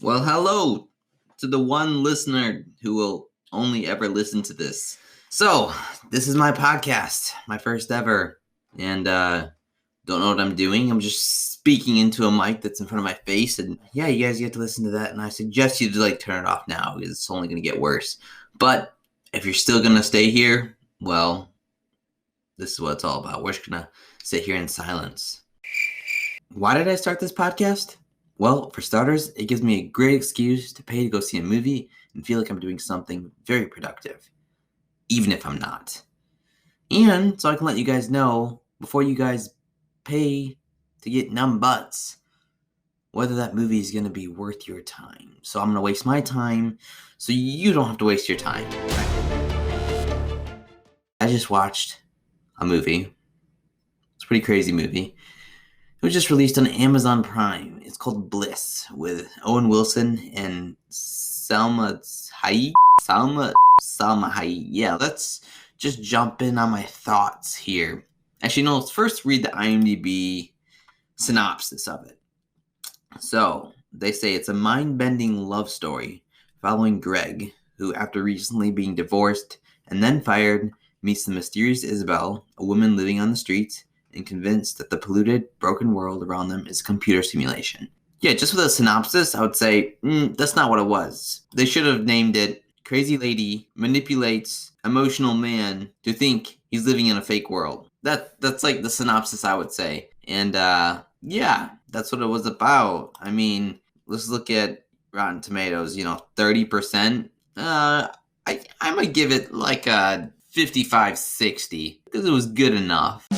Well, hello to the one listener who will only ever listen to this. So, this is my podcast, my first ever, and don't know what I'm doing. I'm just speaking into a mic that's in front of my face, and yeah, you guys get to listen to that, and I suggest you to turn it off now because it's only going to get worse. But if you're still going to stay here, well, this is what it's all about. We're just going to sit here in silence. Why did I start this podcast? Well, for starters, it gives me a great excuse to pay to go see a movie and feel like I'm doing something very productive, even if I'm not. And so I can let you guys know before you guys pay to get numb butts whether that movie is going to be worth your time. So I'm going to waste my time so you don't have to waste your time. I just watched a movie. It's a pretty crazy movie. It was just released on Amazon Prime. It's called Bliss with Owen Wilson and Salma Hayek. Salma Hayek. Yeah, let's just jump in on my thoughts here. Actually, no, let's first read the IMDb synopsis of it. So, they say it's a mind-bending love story following Greg, who, after recently being divorced and then fired, meets the mysterious Isabel, a woman living on the streets, and convinced that the polluted, broken world around them is a computer simulation. Yeah, just with a synopsis, I would say, that's not what it was. They should have named it Crazy Lady Manipulates Emotional Man to Think He's Living in a Fake World. That's like the synopsis, I would say. And yeah, that's what it was about. I mean, let's look at Rotten Tomatoes, 30%. I might give it like a 55-60 because it was good enough.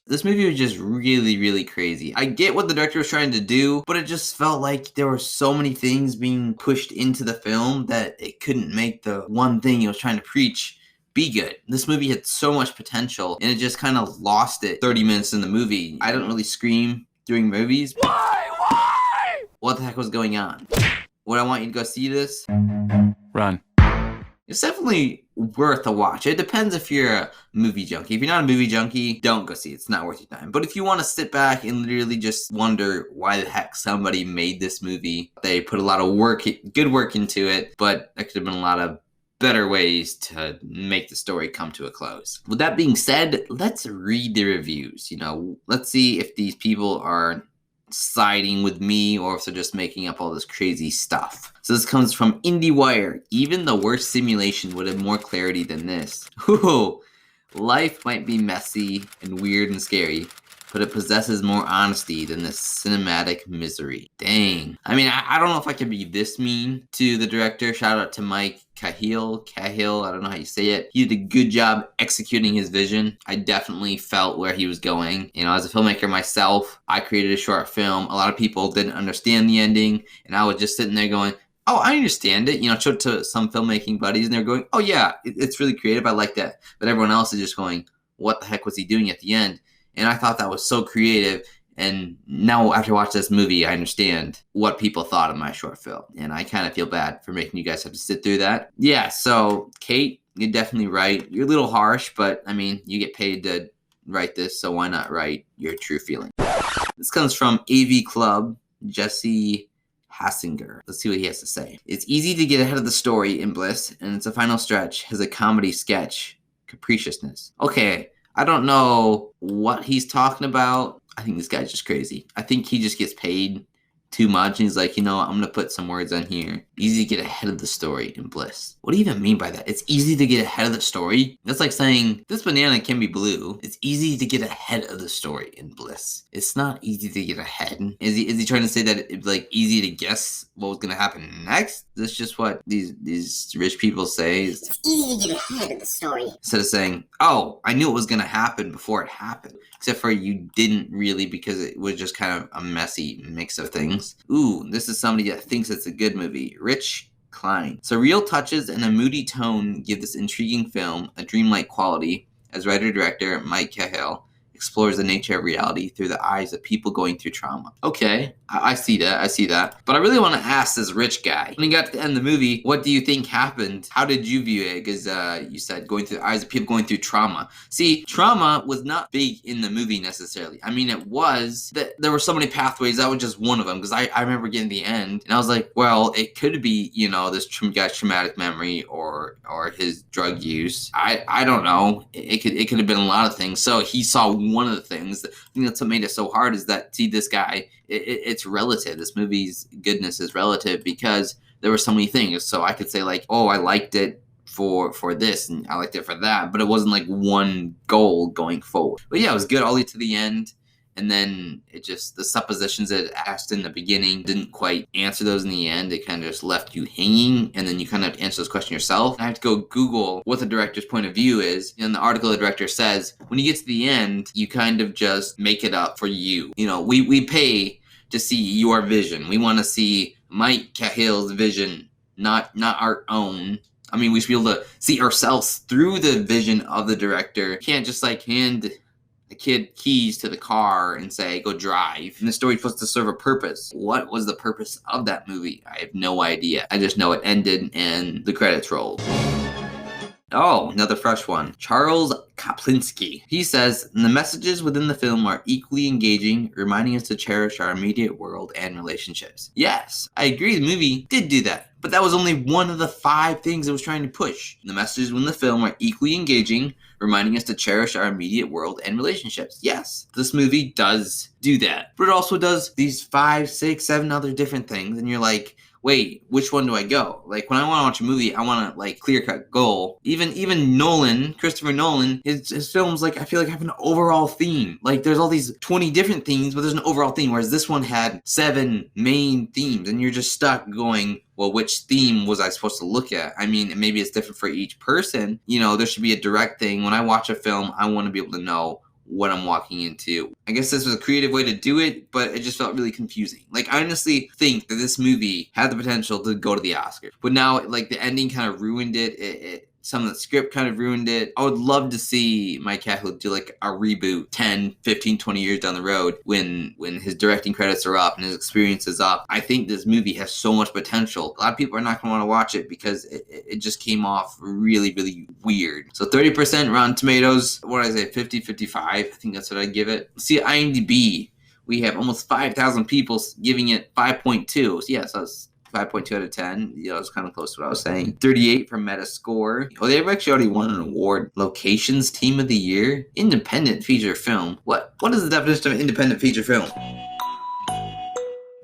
This movie was just really, really crazy. I get what the director was trying to do, but it just felt like there were so many things being pushed into the film that it couldn't make the one thing he was trying to preach be good. This movie had so much potential, and it just kind of lost it 30 minutes in the movie. I don't really scream during movies. Why? What the heck was going on? Would I want you to go see this? Run. It's definitely worth a watch. It depends if you're a movie junkie. If you're not a movie junkie, don't go see it. It's not worth your time. But if you want to sit back and literally just wonder why the heck somebody made this movie, they put a lot of good work into it, but there could have been a lot of better ways to make the story come to a close. With that being said, let's read the reviews. Let's see if these people are siding with me or if they're just making up all this crazy stuff. So this comes from IndieWire. Even the worst simulation would have more clarity than this. Ooh, life might be messy and weird and scary, but it possesses more honesty than this cinematic misery. Dang. I mean, I don't know if I could be this mean to the director. Shout out to Mike Cahill, I don't know how you say it. He did a good job executing his vision. I definitely felt where he was going. As a filmmaker myself, I created a short film. A lot of people didn't understand the ending, and I was just sitting there going, oh, I understand it. Showed to some filmmaking buddies, and they're going, oh yeah, it's really creative. I like that. But everyone else is just going, what the heck was he doing at the end? And I thought that was so creative. And now after watching this movie, I understand what people thought of my short film. And I kind of feel bad for making you guys have to sit through that. Yeah, so Kate, you're definitely right. You're a little harsh, but I mean, you get paid to write this, so why not write your true feeling? This comes from AV Club, Jesse Hassinger. Let's see what he has to say. It's easy to get ahead of the story in Bliss, and its a final stretch has a comedy sketch, capriciousness. Okay, I don't know what he's talking about. I think this guy's just crazy. I think he just gets paid too much, and he's like, I'm going to put some words on here. Easy to get ahead of the story in Bliss. What do you even mean by that? It's easy to get ahead of the story? That's like saying, this banana can be blue. It's easy to get ahead of the story in Bliss. It's not easy to get ahead. Is he trying to say that it's like easy to guess what was going to happen next? That's just what these rich people say. It's easy to get ahead of the story. Instead of saying, oh, I knew it was going to happen before it happened. Except for you didn't really, because it was just kind of a messy mix of things. Ooh, this is somebody that thinks it's a good movie. Rich Klein. Surreal touches and a moody tone give this intriguing film a dreamlike quality, as writer-director Mike Cahill explores the nature of reality through the eyes of people going through trauma. Okay, I see that. But I really want to ask this rich guy, when he got to the end of the movie, what do you think happened? How did you view it? Because you said going through the eyes of people going through trauma. See, trauma was not big in the movie necessarily. I mean, it was. There were so many pathways. That was just one of them. Because I remember getting to the end, and I was like, well, it could be, this guy's traumatic memory or his drug use. I don't know. It could have been a lot of things. So he saw one of the things. I think that's what made it so hard, is that, see, this guy, it's relative. This movie's goodness is relative because there were so many things. So I could say like, oh, I liked it for this and I liked it for that, but it wasn't like one goal going forward. But yeah, it was good all the way to the end. And then the suppositions that it asked in the beginning didn't quite answer those in the end. It kind of just left you hanging, and then you kind of have to answer those questions yourself. I have to go Google what the director's point of view is. In the article, the director says, when you get to the end, you kind of just make it up for you. We pay to see your vision. We want to see Mike Cahill's vision, not our own. I mean, we should be able to see ourselves through the vision of the director. You can't just like hand a kid keys to the car and say, go drive. And the story's supposed to serve a purpose. What was the purpose of that movie? I have no idea. I just know it ended and the credits rolled. Oh, another fresh one. Charles Kaplinski. He says, the messages within the film are equally engaging, reminding us to cherish our immediate world and relationships. Yes, I agree, the movie did do that. But that was only one of the 5 things it was trying to push. The messages within the film are equally engaging, reminding us to cherish our immediate world and relationships. Yes, this movie does do that. But it also does these 5, 6, 7 other different things. And you're like, wait, which one do I go? Like, when I want to watch a movie, I want to, like, clear-cut goal. Even Nolan, Christopher Nolan, his films, like, I feel like have an overall theme. Like, there's all these 20 different themes, but there's an overall theme, whereas this one had 7 main themes, and you're just stuck going, well, which theme was I supposed to look at? I mean, maybe it's different for each person. There should be a direct thing. When I watch a film, I want to be able to know what I'm walking into. I guess this was a creative way to do it, but it just felt really confusing. Like, I honestly think that this movie had the potential to go to the Oscars, but now, like, the ending kind of ruined it. Some of the script kind of ruined it. I would love to see Mike Cahill do like a reboot 10, 15, 20 years down the road when his directing credits are up and his experience is up. I think this movie has so much potential. A lot of people are not going to want to watch it because it just came off really, really weird. So 30% Rotten Tomatoes, what did I say, 50, 55? I think that's what I'd give it. See, IMDb, we have almost 5,000 people giving it 5.2. So yeah, so that's 5.2 out of 10. It's kind of close to what I was saying. 38 for Metascore. Oh, they've actually already won an award. Locations Team of the Year. Independent feature film. What is the definition of independent feature film?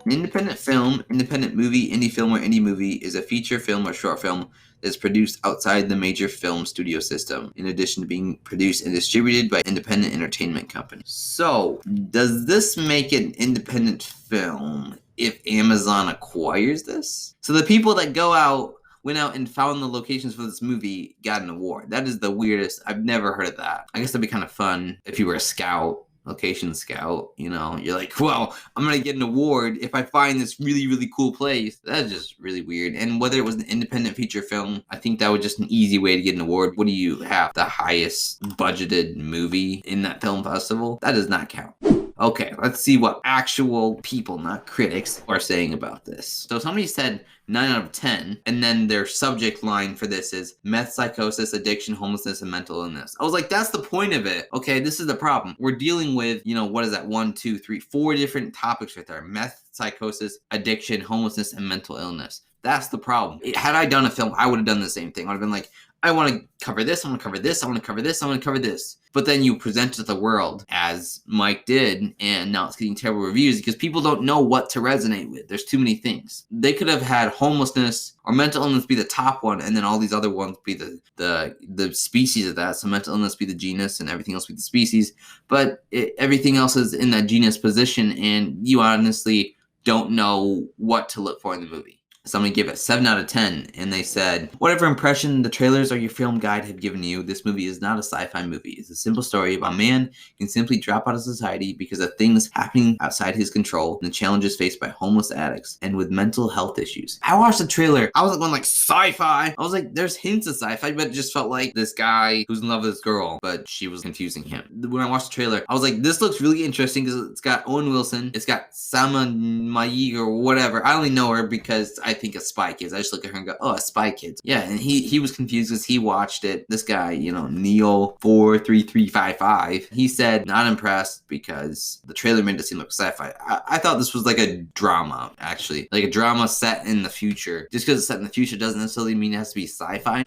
An independent film, independent movie, indie film, or indie movie is a feature film or short film that is produced outside the major film studio system, in addition to being produced and distributed by independent entertainment companies. So, does this make it an independent film if Amazon acquires this? So the people that went out and found the locations for this movie got an award. That is the weirdest. I've never heard of that. I guess that'd be kind of fun if you were a scout, location scout. You're like, well, I'm going to get an award if I find this really, really cool place. That's just really weird. And whether it was an independent feature film, I think that was just an easy way to get an award. What do you have? The highest budgeted movie in that film festival? That does not count. Okay, let's see what actual people, not critics, are saying about this. So somebody said 9 out of 10, and then their subject line for this is meth psychosis, addiction, homelessness, and mental illness. I was like, that's the point of it. Okay, this is the problem. We're dealing with, what is that? 1, 2, 3, 4 different topics right there. Meth psychosis, addiction, homelessness, and mental illness. That's the problem. Had I done a film, I would have done the same thing. I would have been like, I want to cover this, I want to cover this, I want to cover this, I want to cover this. But then you present it to the world, as Mike did, and now it's getting terrible reviews because people don't know what to resonate with. There's too many things. They could have had homelessness or mental illness be the top one, and then all these other ones be the species of that. So mental illness be the genus, and everything else be the species. But everything else is in that genus position, and you honestly don't know what to look for in the movie. Somebody gave it 7 out of 10, and they said, whatever impression the trailers or your film guide have given you, this movie is not a sci-fi movie. It's a simple story about a man who can simply drop out of society because of things happening outside his control and the challenges faced by homeless addicts and with mental health issues. I watched the trailer. I wasn't going like sci-fi. I was like, there's hints of sci-fi, but it just felt like this guy who's in love with this girl, but she was confusing him. When I watched the trailer, I was like, this looks really interesting because it's got Owen Wilson, it's got Sama Mayi or whatever. I only know her because I think of Spy Kids. I just look at her and go, oh, a Spy Kids. Yeah, and he was confused because he watched it. This guy, Neo43355, he said not impressed because the trailer made it seem like sci-fi. I thought this was like a drama, actually. Like a drama set in the future. Just because it's set in the future doesn't necessarily mean it has to be sci-fi.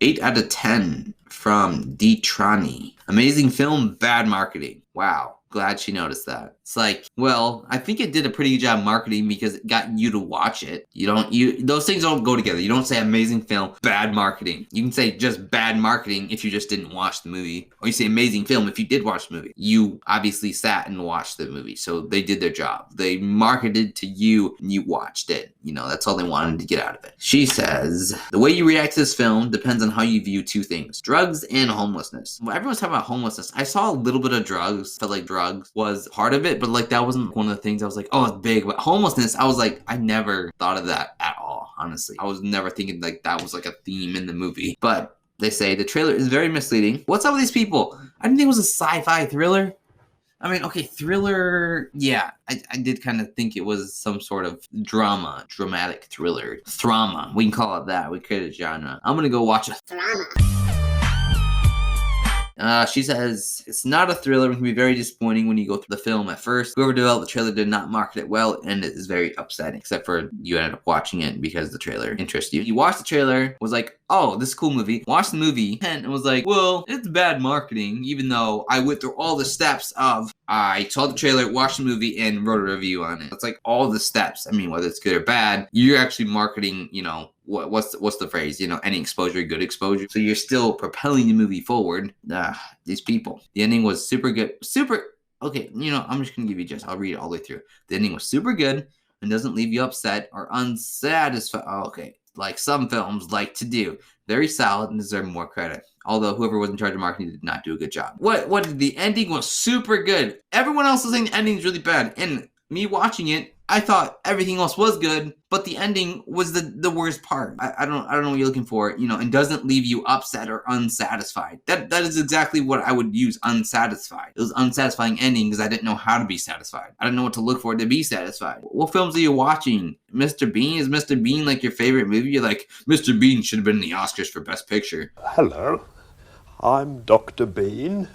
8 out of 10 from D. Trani. Amazing film, bad marketing. Wow. Glad she noticed that. It's like, well, I think it did a pretty good job marketing because it got you to watch it. Those things don't go together. You don't say amazing film, bad marketing. You can say just bad marketing if you just didn't watch the movie. Or you say amazing film if you did watch the movie. You obviously sat and watched the movie. So they did their job. They marketed to you and you watched it. That's all they wanted to get out of it. She says, the way you react to this film depends on how you view two things. Drugs and homelessness. Well, everyone's talking about homelessness. I saw a little bit of drugs. Felt like drugs was part of it, but like that wasn't one of the things I was like, oh, it's big. But homelessness, I was like, I never thought of that at all, honestly. I was never thinking like that was like a theme in the movie. But they say the trailer is very misleading. What's up with these people? I didn't think it was a sci-fi thriller. I mean, okay, thriller, yeah, I did kind of think it was some sort of dramatic thriller. Thrama, we can call it that. We created a genre. I'm gonna go watch a Drama. She says, it's not a thriller. It can be very disappointing when you go through the film at first. Whoever developed the trailer did not market it well, and it is very upsetting, except for you ended up watching it because the trailer interests you. You watched the trailer, was like, oh, this is a cool movie. Watched the movie, and was like, well, it's bad marketing, even though I went through all the steps of, I saw the trailer, watched the movie, and wrote a review on it. It's like all the steps. I mean, whether it's good or bad, you're actually marketing, what's the phrase? Any exposure, good exposure. So you're still propelling the movie forward. These people. The ending was super good. Okay, I'm just going to give you I'll read it all the way through. The ending was super good and doesn't leave you upset or unsatisfied. Okay, like some films like to do. Very solid and deserve more credit. Although whoever was in charge of marketing did not do a good job. The ending was super good. Everyone else is saying the ending is really bad. And me watching it, I thought everything else was good, but the ending was the worst part. I don't know what you're looking for, and doesn't leave you upset or unsatisfied. That is exactly what I would use, unsatisfied. It was unsatisfying ending because I didn't know how to be satisfied. I didn't know what to look for to be satisfied. What films are you watching? Mr. Bean? Is Mr. Bean like your favorite movie? You're like, Mr. Bean should have been in the Oscars for Best Picture. Hello, I'm Dr. Bean.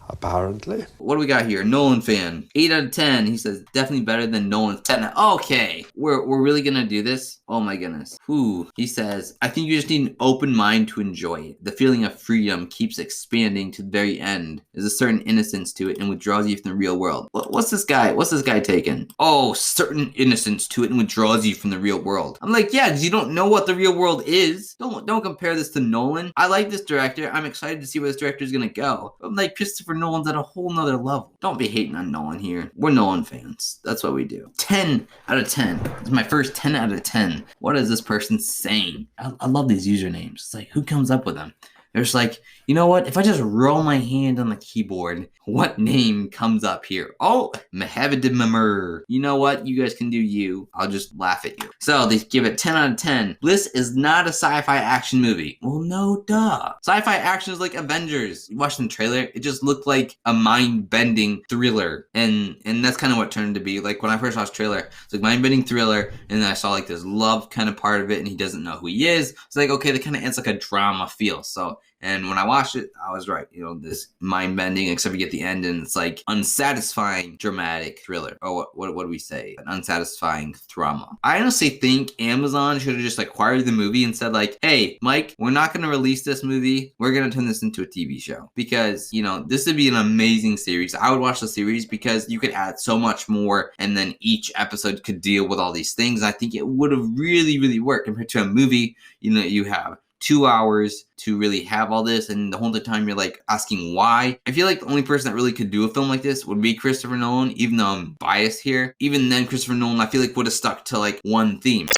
Apparently. What do we got here? Nolan fan. 8 out of 10. He says, definitely better than Nolan's 10. Okay. We're really gonna do this? Oh my goodness. Whew. He says, I think you just need an open mind to enjoy it. The feeling of freedom keeps expanding to the very end. There's a certain innocence to it and withdraws you from the real world. What's this guy taking? Oh, certain innocence to it and withdraws you from the real world. I'm like, yeah, because you don't know what the real world is. Don't compare this to Nolan. I like this director. I'm excited to see where this director is gonna go. I'm like, Christopher Nolan's at a whole nother level. Don't be hating on Nolan here. We're Nolan fans. That's what we do. 10 out of 10. It's my first 10 out of 10. What is this person saying? I love these usernames. It's like, who comes up with them? They're just like, you know what? If I just roll my hand on the keyboard, what name comes up here? Oh, Mahavadimamur. You know what? You guys can do you. I'll just laugh at you. So they give it 10 out of 10. Bliss is not a sci-fi action movie. Well, no, duh. Sci-fi action is like Avengers. You watched the trailer, it just looked like a mind-bending thriller. And that's kind of what it turned to be. Like when I first watched the trailer, it's like mind-bending thriller, and then I saw like this love kind of part of it, and he doesn't know who he is. It's like, okay, that kind of adds like a drama feel. So, and when I watched it, I was right. This mind-bending, except you get the end, and it's like unsatisfying, dramatic thriller. Or what do we say? An unsatisfying drama. I honestly think Amazon should have just acquired the movie and said like, hey, Mike, we're not going to release this movie. We're going to turn this into a TV show. Because, this would be an amazing series. I would watch the series because you could add so much more, and then each episode could deal with all these things. I think it would have really, really worked compared to a movie. You have 2 hours to really have all this, and the whole time you're like asking why. I feel like the only person that really could do a film like this would be Christopher Nolan, even though I'm biased here. Even then, Christopher Nolan, I feel like would have stuck to like one theme.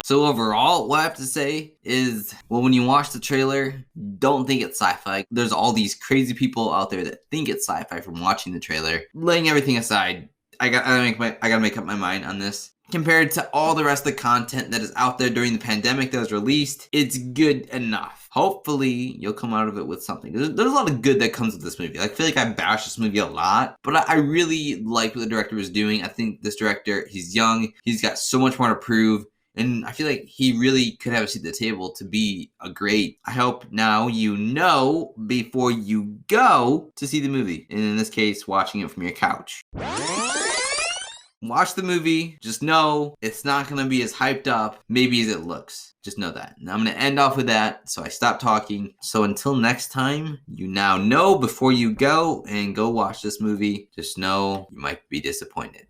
So overall, what I have to say is, well, when you watch the trailer, don't think it's sci-fi. There's all these crazy people out there that think it's sci-fi from watching the trailer. Laying everything aside, I gotta make up my mind on this. Compared to all the rest of the content that is out there during the pandemic that was released, it's good enough. Hopefully, you'll come out of it with something. There's a lot of good that comes with this movie. I feel like I bash this movie a lot, but I really like what the director was doing. I think this director, he's young, he's got so much more to prove. And I feel like he really could have a seat at the table to be a great. I hope now you know before you go to see the movie. And in this case, watching it from your couch. Watch the movie. Just know it's not going to be as hyped up maybe as it looks. Just know that. And I'm going to end off with that. So I stop talking. So until next time, you now know before you go and go watch this movie. Just know you might be disappointed.